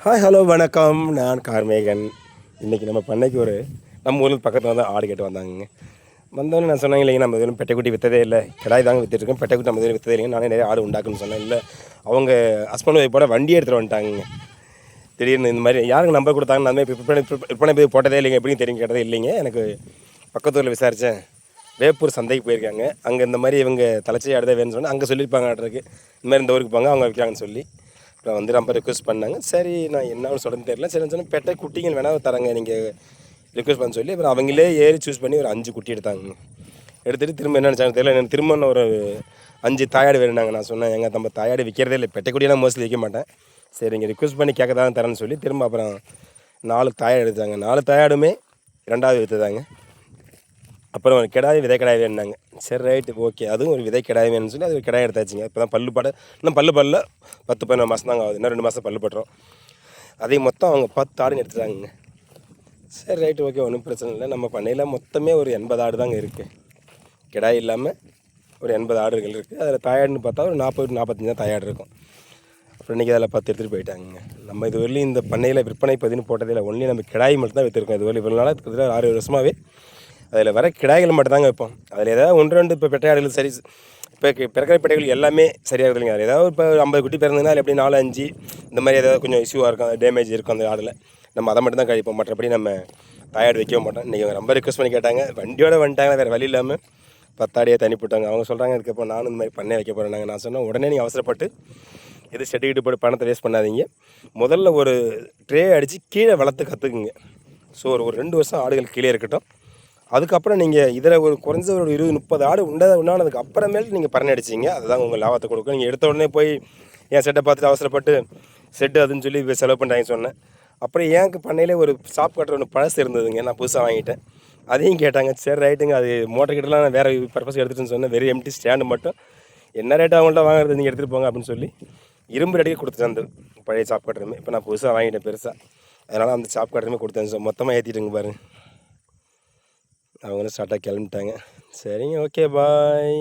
Hi hello வணக்கம். நான் கார்மேகன். இன்றைக்கி நம்ம பண்ணைக்கு நம்ம ஊரில் பக்கத்தில் வந்து ஆடு கேட்டு வந்தாங்க. வந்தோடனே நான் சொன்னேன், இல்லைங்க நம்ம எதுவும் பெட்டைக்குட்டி விற்றதே இல்லை, கிடாய் தாங்க விற்றுருக்கேன், பெட்டைக்குட்டி நம்ம எதுவும் விற்றதே இல்லைங்க, நானே நிறைய ஆடு உண்டாக்குன்னு சொன்னேன். இல்லை, அவங்க ஹஸ்பண்ட் ஒய்ஃப் போட வண்டி எடுத்துகிட்டு வந்துட்டாங்க. திடீர்னு இந்த மாதிரி யாருக்கு நம்பர் கொடுத்தாங்கன்னு அந்த மாதிரி விற்பனை போய் போட்டதே இல்லைங்க, எப்படின்னு தெரியும் கேட்டதே இல்லைங்க. எனக்கு பக்கத்து ஊரில் விசாரித்தேன், வேப்பூர் சந்தைக்கு போயிருக்காங்க, அங்கே இந்த மாதிரி இவங்க தலைச்சி ஆடுதே வேணும்னு சொன்னால் அங்கே சொல்லியிருப்பாங்க ஆடுறதுக்கு, இந்த மாதிரி இந்த ஊருக்கு போங்க அவங்க விற்காங்கன்னு சொல்லி அப்புறம் வந்து ரொம்ப ரிக்வஸ்ட் பண்ணாங்க. சரி, நான் என்ன சொல்கிறேன்னு தெரியல. சரி சொன்னால் பெட்டை குட்டிங்கள் வேணால் தரங்க நீங்கள் ரிக்வஸ்ட் பண்ண சொல்லி அப்புறம் அவங்களே ஏறி சூஸ் பண்ணி ஒரு 5 குட்டி எடுத்தாங்க. எடுத்துகிட்டு திரும்ப என்ன நினச்சாங்க தெரியல, எனக்கு திரும்ப ஒரு 5 தாயாடு வேணுனாங்க. நான் சொன்னேன், எங்கள் நம்ம தாயாடு விற்கிறதே இல்லை, பெட்டை குட்டியெல்லாம் மோஸ்ட்லி விற்க மாட்டேன், சரி நீங்கள் ரிக்வஸ்ட் பண்ணி கேட்க தான் தரேன்னு சொல்லி திரும்ப அப்புறம் 4 தாயாடு எடுத்தாங்க. 4 தாயாடுமே 2வது விற்றுதாங்க. அப்புறம் ஒரு கிடாய் விதை கிடாய் வேணுனாங்க. சரி ரைட்டு ஓகே, அதுவும் ஒரு விதை கிடாய் வேணும்னு சொல்லி அது ஒரு கிடாய் எடுத்தாச்சுங்க. இப்போ தான் பல்லு பட இன்னும் பல்ல 10-15 மாதம் தாங்க ஆகுது, இன்னும் 2 மாதம் பல்லு பட்டுரும். அதையும் மொத்தம் அவங்க 10 ஆடுன்னு எடுத்துட்டாங்க. சரி ரைட்டு ஓகே, ஒன்றும் பிரச்சனை இல்லை. நம்ம பண்ணையில் மொத்தமே ஒரு 80 ஆடு தாங்க இருக்குது, கிடாய் இல்லாமல் ஒரு 80 ஆடுகள் இருக்குது. அதில் தாயாடுன்னு பார்த்தா ஒரு 40-45 தான் தாயாடு இருக்கும். அப்புறம் இன்றைக்கி அதில் 10 எடுத்துகிட்டு போயிட்டாங்க. நம்ம இது வரலையும் இந்த பண்ணையில் விற்பனை பதின்னு போட்டதே இல்லை, ஒன்லி நம்ம கிடாய் மட்டும் தான் விற்றுருக்கோம். இது வரலையும் இவ்வளோ நாளாக கிட்டத்தட்ட 6 வருஷமாகவே அதில் வர கிடாய்கள் மட்டும் தாங்க வைப்போம். அதில் ஏதாவது 1-2 இப்போ பெட்டையாடுகள் சரி, இப்போ பிறக்கிற பெட்டைகள் எல்லாமே சரியாக இல்லைங்க. அதில் ஏதாவது இப்போ 50 குட்டி பிறந்ததுன்னா அதில் எப்படி 4-5 இந்த மாதிரி ஏதாவது கொஞ்சம் இஷ்யூவாக இருக்கும், டேமேஜ் இருக்கும் அந்த ஆடில், நம்ம அதை மட்டும் தான் கழிப்போம். மற்றபடி நம்ம தாயாடு வைக்க மாட்டோம். இன்றைக்கி அவங்க ரொம்ப ரிக்வஸ்ட் பண்ணி கேட்டாங்க, வண்டியோட வந்துட்டாங்க, வேறு வழி இல்லாமல் 10 ஆடியே தண்ணி போட்டாங்க. அவங்க சொல்கிறாங்க, அதுக்கப்புறம் நானும் இந்த மாதிரி பண்ணை வைக்க போகிறேன். நான் சொன்னேன், உடனே நீங்கள் அவசரப்பட்டு இது ஷெட்டுக்கிட்டு போட்டு பணத்தை வேஸ்ட் பண்ணாதீங்க, முதல்ல ஒரு ட்ரே அடித்து கீழே வளர்த்து கற்றுக்குங்க. ஸோ ஒரு 2 வருஷம் ஆடுகள் கீழே இருக்கட்டும், அதுக்கப்புறம் நீங்கள் இதில் ஒரு குறைஞ்ச ஒரு 20-30 ஆடு உண்டானதுக்கு அப்புறமேல் நீங்கள் பரணை அடிச்சிங்க, அதுதான் உங்கள் லாபத்தை கொடுக்கும். நீங்கள் எடுத்த உடனே போய் என் செட்டை பார்த்துட்டு அவசரப்பட்டு செட்டு அதுன்னு சொல்லி செலவு பண்ணுறாங்க சொன்னேன். அப்புறம் எனக்கு பண்ணையிலே ஒரு ஷாப் கட்டுற ஒன்று பழசு இருந்ததுங்க, நான் புதுசாக வாங்கிட்டேன். அதையும் கேட்டாங்க. சரி ரைட்டுங்க, அது மோட்டர் கிட்டலாம் நான் வேறு பர்பஸ் எடுத்துகிட்டுன்னு சொன்னேன். வெறும் எம்டி ஸ்டாண்டு மட்டும் என்ன ரேட்டு அவங்கள்ட்ட வாங்குறது, நீங்கள் எடுத்துகிட்டு போங்க அப்படின்னு சொல்லி இரும்பு ரெடியாக கொடுத்துட்டேன். அந்த பழைய ஷாப் கட்டுறமே இப்போ நான் புதுசாக வாங்கிட்டேன் பெருசாக, அதனால் அந்த ஷாப் கட்டுறமே கொடுத்தேன். மொத்தமாக ஏற்றிட்டுங்க பாருங்க. அவங்களும் ஸ்டார்ட்டாக கிளம்பிட்டாங்க. சரிங்க, ஓகே பாய்.